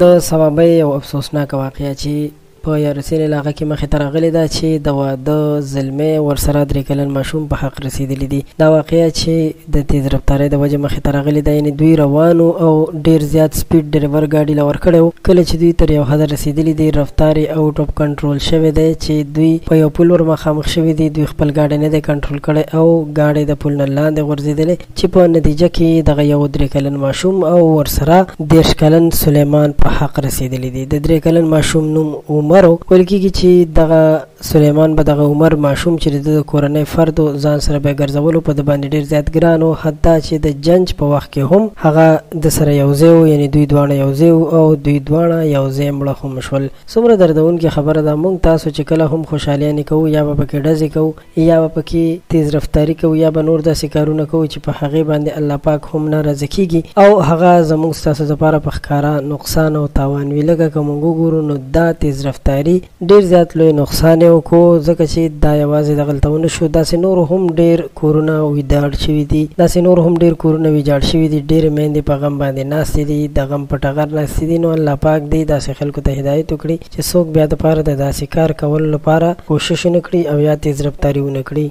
د ثوابۍ او افسوسناک واقعه چې په یارسین علاقه کې مخې ته راغلې ده چې د واده زلمی ورسره 3 کلن ماشوم په حق رسیدلی دي. دا واقعه چې د تیز رفتارۍ د وجې مخې ته راغلې ده، یعنې دوی روانو او ډیر زیات سپیډ ډریور ګاډي له ورکړی و. کله چې دوی تر یو حده رسیدلی دي رفتار یې آوټ اف کنټرول شوی دی چې دوی په یو پل ور مخامخ شوي دي. دوی خپل ګاډی نه دی کنټرول کړی او ګاډی د پل نه لاندې غورځېدلی چې په نتیجه کې دغه یو 3 کلن ماشوم او ورسره 10 کلن سلیمان په حق رسیدلی دي. د 3 کلن ماشوم نوم عمر ویل کېږي چې دغه سلیمان به دغه عمر ماشوم چې د کورنۍ فرد ځان سره به ګرځولو په د باندې ډېر زیات ګران و، حتی چې د جنج په وخت کې هم هغه د سره یو ځای و، یعنې دوی دواړه یو ځای او دوی دواړه یو ځای مړه هم شول. څومره دردونکې خبره ده. موږ تاسو چې کله هم خوشحالیانې کوو یا به پکې ډزې کوو یا به پکې تیز رفتاري کوو یا به نور داسې کارونه کوو چې په هغې باندې الله پاک هم ناراضه کېږي او هغه زموږ ستاسو دپاره په ښکاره نقصان او تاوان وي. لکه که موږ وګورو نو دا تیز رفتاري ډیر زیات لوی نقصان یې وکړو، ځکه چې دا یوازې د غلطونه شو. داسې نور هم ډیر کورونه ویجاړ شوي دي، داسې نور هم ډیر کورونه ویجاړ شوي دي. ډېرې میندې په غم باندې ناستې دي، د غم په ټغر ناستې دي. نو الله پاک دې داسې خلکو ته هدایت وکړي چې څوک بیا دپاره د داسې کار کولو لپاره کوشش ونه کړي او یا تیز رفتاري ونه کړي.